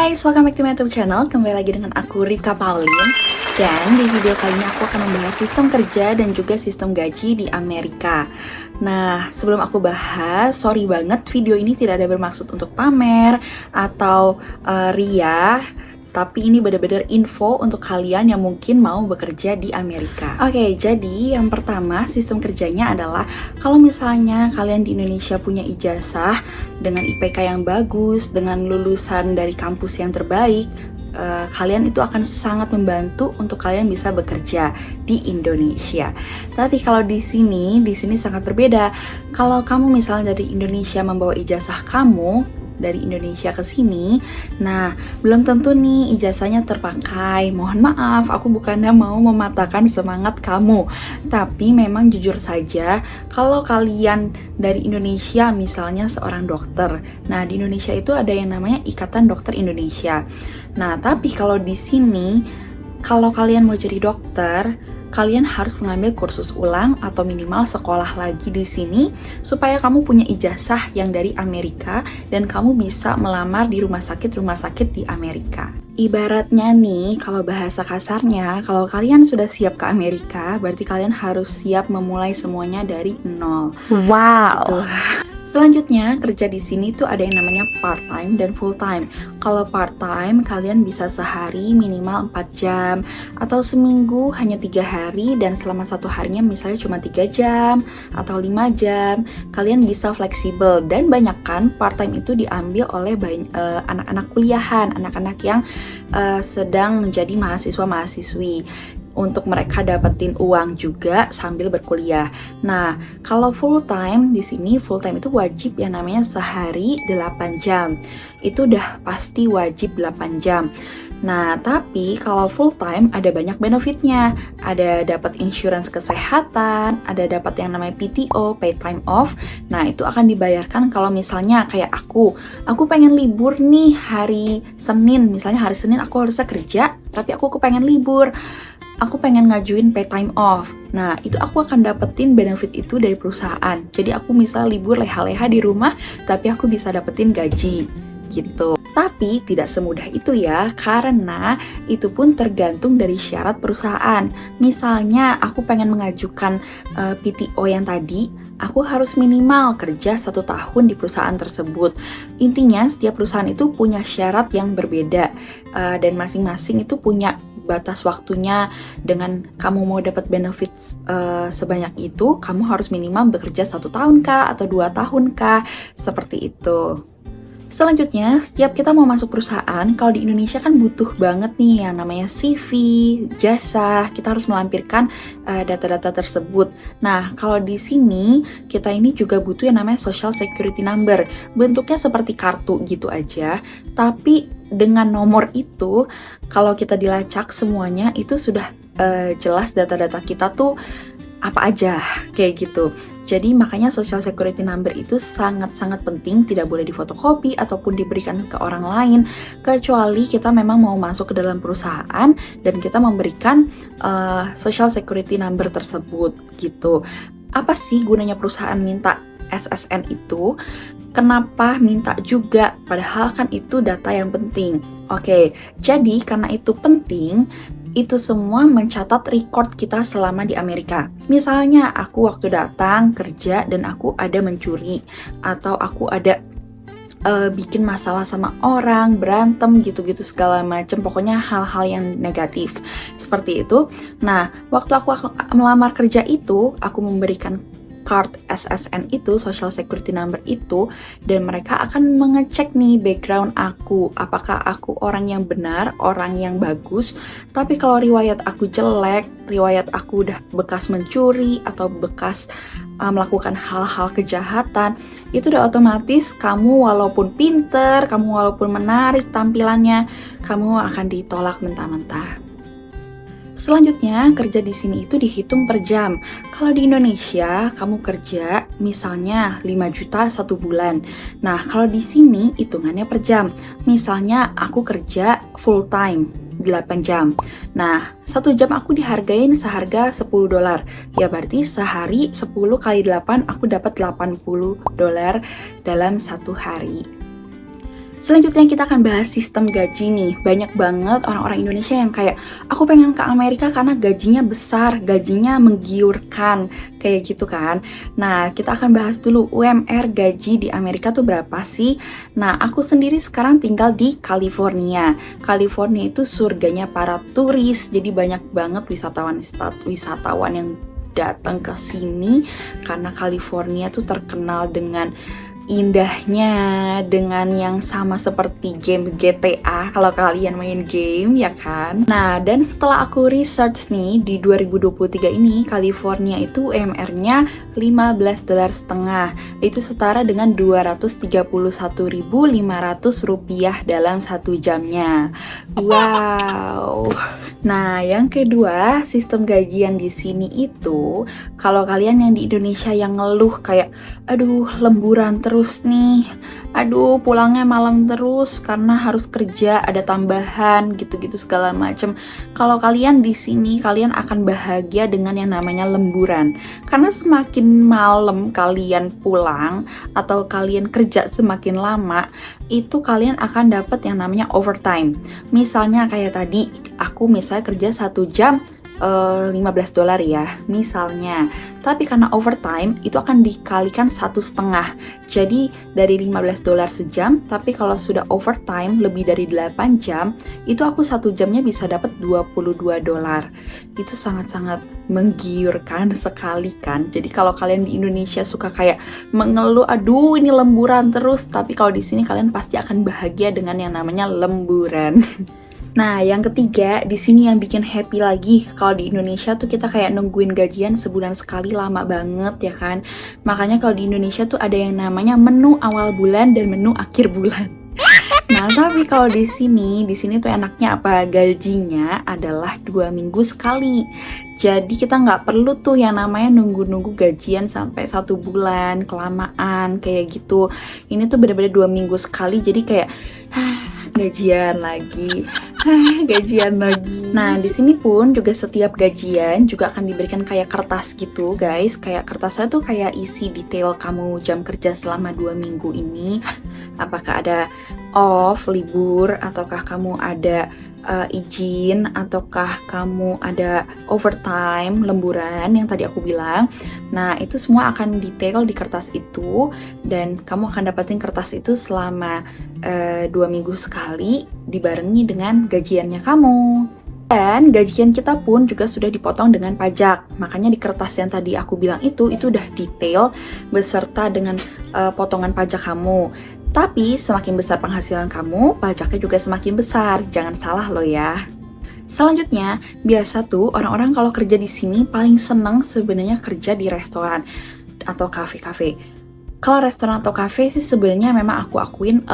guys, welcome back to my YouTube channel. Kembali lagi dengan aku Ripka Pauline. Dan di video kali ini aku akan membahas sistem kerja dan juga sistem gaji di Amerika. Nah, sebelum aku bahas, sorry banget video ini tidak ada bermaksud untuk pamer atau ria. Tapi ini benar-benar info untuk kalian yang mungkin mau bekerja di Amerika. Oke, jadi yang pertama sistem kerjanya adalah kalau misalnya kalian di Indonesia punya ijazah dengan IPK yang bagus, dengan lulusan dari kampus yang terbaik, kalian itu akan sangat membantu untuk kalian bisa bekerja di Indonesia. Tapi kalau di sini sangat berbeda. Kalau kamu misalnya dari Indonesia membawa ijazah kamu dari Indonesia ke sini, nah belum tentu nih ijazahnya terpakai. Mohon maaf, aku bukannya mau mematahkan semangat kamu, tapi memang jujur saja, kalau kalian dari Indonesia misalnya seorang dokter, nah di Indonesia itu ada yang namanya Ikatan Dokter Indonesia. Nah tapi kalau di sini, kalau kalian mau jadi dokter, kalian harus mengambil kursus ulang atau minimal sekolah lagi di sini supaya kamu punya ijazah yang dari Amerika dan kamu bisa melamar di rumah sakit di Amerika. Ibaratnya nih, kalau bahasa kasarnya, kalau kalian sudah siap ke Amerika, berarti kalian harus siap memulai semuanya dari nol. Wow. Gitu. Selanjutnya, kerja di sini tuh ada yang namanya part-time dan full-time. Kalau part-time, kalian bisa sehari minimal 4 jam, atau seminggu hanya 3 hari, dan selama satu harinya misalnya cuma 3 jam, atau 5 jam. Kalian bisa fleksibel, dan banyak kan part-time itu diambil oleh anak-anak kuliahan, anak-anak yang sedang menjadi mahasiswa-mahasiswi, untuk mereka dapetin uang juga sambil berkuliah. Nah, kalau full time di sini, full time itu wajib yang namanya sehari 8 jam. Itu udah pasti wajib 8 jam. Nah, tapi kalau full time ada banyak benefitnya. Ada dapat insurance kesehatan, ada dapat yang namanya PTO, paid time off. Nah, itu akan dibayarkan kalau misalnya kayak aku pengen libur nih hari Senin. Misalnya hari Senin aku harusnya kerja, tapi aku pengen libur. Aku pengen ngajuin paid time off. Nah, itu aku akan dapetin benefit itu dari perusahaan. Jadi aku bisa libur leha-leha di rumah, tapi aku bisa dapetin gaji, gitu. Tapi tidak semudah itu ya, karena itu pun tergantung dari syarat perusahaan. Misalnya aku pengen mengajukan PTO yang tadi, aku harus minimal kerja 1 tahun di perusahaan tersebut. Intinya setiap perusahaan itu punya syarat yang berbeda, dan masing-masing itu punya batas waktunya. Dengan kamu mau dapat benefit sebanyak itu, kamu harus minimal bekerja 1 tahun kah atau 2 tahun kah, seperti itu. Selanjutnya, setiap kita mau masuk perusahaan, kalau di Indonesia kan butuh banget nih yang namanya CV, jasa, kita harus melampirkan data-data tersebut. Nah, kalau di sini, kita ini juga butuh yang namanya Social Security Number. Bentuknya seperti kartu gitu aja, tapi dengan nomor itu, kalau kita dilacak semuanya, itu sudah jelas data-data kita tuh apa aja, kayak gitu. Jadi makanya Social Security Number itu sangat-sangat penting, tidak boleh difotokopi ataupun diberikan ke orang lain, kecuali kita memang mau masuk ke dalam perusahaan dan kita memberikan Social Security Number tersebut, gitu. Apa sih gunanya perusahaan minta SSN itu? Kenapa minta juga? Padahal kan itu data yang penting. Oke, jadi karena itu penting, itu semua mencatat record kita selama di Amerika. Misalnya aku waktu datang kerja dan aku ada mencuri, atau aku ada bikin masalah sama orang, berantem gitu-gitu segala macam, pokoknya hal-hal yang negatif seperti itu. Nah, waktu aku melamar kerja itu, aku memberikan card SSN itu, Social Security Number itu, dan mereka akan mengecek nih background aku, apakah aku orang yang benar, orang yang bagus. Tapi kalau riwayat aku jelek, riwayat aku udah bekas mencuri atau bekas melakukan hal-hal kejahatan, itu udah otomatis kamu walaupun pinter, kamu walaupun menarik tampilannya, kamu akan ditolak mentah-mentah. Selanjutnya, kerja di sini itu dihitung per jam. Kalau di Indonesia, kamu kerja misalnya 5 juta 1 bulan. Nah, kalau di sini hitungannya per jam. Misalnya aku kerja full time 8 jam. Nah, 1 jam aku dihargain seharga $10. Ya berarti sehari 10 kali 8 aku dapat $80 dalam 1 hari. Selanjutnya kita akan bahas sistem gaji nih. Banyak banget orang-orang Indonesia yang kayak, aku pengen ke Amerika karena gajinya besar, gajinya menggiurkan, kayak gitu kan. Nah, kita akan bahas dulu UMR gaji di Amerika tuh berapa sih? Nah, aku sendiri sekarang tinggal di California. California itu surganya para turis, jadi banyak banget wisatawan yang datang ke sini karena California tuh terkenal dengan indahnya, dengan yang sama seperti game GTA kalau kalian main game ya kan. Nah, dan setelah aku research nih di 2023 ini California itu UMR-nya 15 dolar setengah. Itu setara dengan 231.500 rupiah dalam 1 jamnya. Wow. Nah, yang kedua, sistem gajian di sini itu kalau kalian yang di Indonesia yang ngeluh kayak aduh lemburan terus nih, aduh pulangnya malam terus karena harus kerja, ada tambahan gitu-gitu segala macem. Kalau kalian di sini kalian akan bahagia dengan yang namanya lemburan, karena semakin malam kalian pulang atau kalian kerja semakin lama, itu kalian akan dapat yang namanya overtime. Misalnya kayak tadi aku misalnya kerja 1 jam 15 dolar ya misalnya, tapi karena overtime itu akan dikalikan 1,5. Jadi dari 15 dolar sejam, tapi kalau sudah overtime lebih dari 8 jam itu aku 1 jamnya bisa dapat 22 dolar. Itu sangat-sangat menggiurkan sekali kan. Jadi kalau kalian di Indonesia suka kayak mengeluh aduh ini lemburan terus, tapi kalau di sini kalian pasti akan bahagia dengan yang namanya lemburan. Nah, yang ketiga, di sini yang bikin happy lagi, kalau di Indonesia tuh kita kayak nungguin gajian sebulan sekali lama banget ya kan. Makanya kalau di Indonesia tuh ada yang namanya menu awal bulan dan menu akhir bulan. Nah, tapi kalau di sini tuh enaknya apa? Gajinya adalah 2 minggu sekali. Jadi kita nggak perlu tuh yang namanya nunggu-nunggu gajian sampai 1 bulan, kelamaan, kayak gitu. Ini tuh bener-bener 2 minggu sekali, jadi kayak gajian lagi, gajian lagi. Nah, di sini pun juga setiap gajian juga akan diberikan kayak kertas gitu, guys. Kayak kertasnya tuh kayak isi detail kamu jam kerja selama 2 minggu ini. Apakah ada off, libur, ataukah kamu ada izin, ataukah kamu ada overtime, lemburan yang tadi aku bilang. Nah, itu semua akan detail di kertas itu, dan kamu akan dapetin kertas itu selama 2 minggu sekali dibarengi dengan gajiannya kamu. Dan gajian kita pun juga sudah dipotong dengan pajak. Makanya di kertas yang tadi aku bilang itu udah detail beserta dengan potongan pajak kamu. Tapi semakin besar penghasilan kamu, pajaknya juga semakin besar. Jangan salah loh ya. Selanjutnya, biasa tuh orang-orang kalau kerja di sini paling seneng sebenarnya kerja di restoran atau kafe-kafe. Kalau restoran atau kafe sih sebenarnya memang aku akuin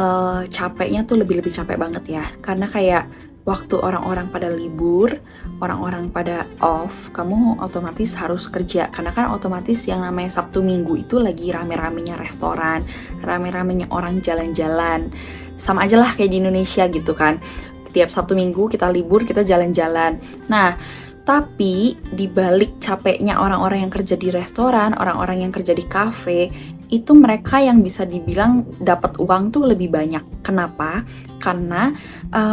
capeknya tuh lebih-lebih capek banget ya. Karena kayak waktu orang-orang pada libur, orang-orang pada off, kamu otomatis harus kerja. Karena kan otomatis yang namanya Sabtu Minggu itu lagi rame-ramenya restoran, rame-ramenya orang jalan-jalan. Sama aja lah kayak di Indonesia gitu kan. Tiap Sabtu Minggu kita libur, kita jalan-jalan. Nah, tapi di balik capeknya orang-orang yang kerja di restoran, orang-orang yang kerja di kafe, itu mereka yang bisa dibilang dapat uang tuh lebih banyak. Kenapa? Karena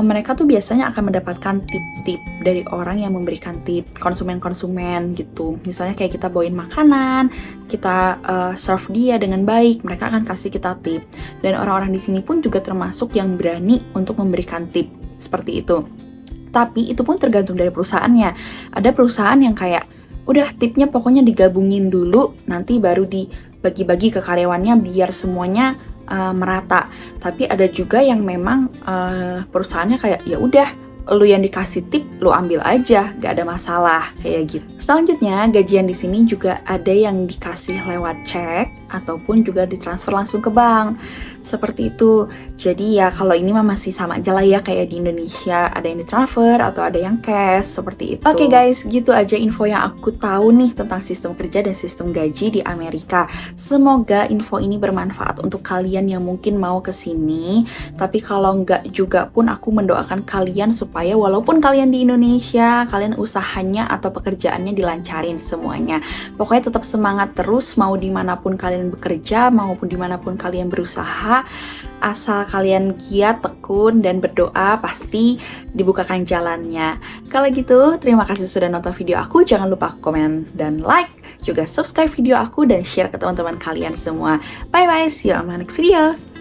mereka tuh biasanya akan mendapatkan tip-tip dari orang yang memberikan tip, konsumen-konsumen gitu. Misalnya kayak kita bawain makanan, kita serve dia dengan baik, mereka akan kasih kita tip. Dan orang-orang di sini pun juga termasuk yang berani untuk memberikan tip, seperti itu. Tapi itu pun tergantung dari perusahaannya. Ada perusahaan yang kayak, udah tipnya pokoknya digabungin dulu, nanti baru dibagi-bagi ke karyawannya biar semuanya merata. Tapi ada juga yang memang perusahaannya kayak, ya udah, lu yang dikasih tip, lu ambil aja, gak ada masalah, kayak gitu. Selanjutnya, gajian di sini juga ada yang dikasih lewat cek, ataupun juga ditransfer langsung ke bank. Seperti itu. Jadi ya kalau ini mah masih sama aja lah ya kayak di Indonesia, ada yang ditransfer atau ada yang cash, seperti itu. Oke guys, gitu aja info yang aku tahu nih tentang sistem kerja dan sistem gaji di Amerika. Semoga info ini bermanfaat untuk kalian yang mungkin mau kesini. Tapi kalau nggak juga pun aku mendoakan kalian supaya walaupun kalian di Indonesia, kalian usahanya atau pekerjaannya dilancarin semuanya. Pokoknya tetap semangat terus, mau dimanapun kalian kalian bekerja maupun dimanapun kalian berusaha, asal kalian giat, tekun, dan berdoa, pasti dibukakan jalannya. Kalau gitu, terima kasih sudah nonton video aku. Jangan lupa komen dan like, juga subscribe video aku dan share ke teman-teman kalian semua. Bye-bye, see you on my next video.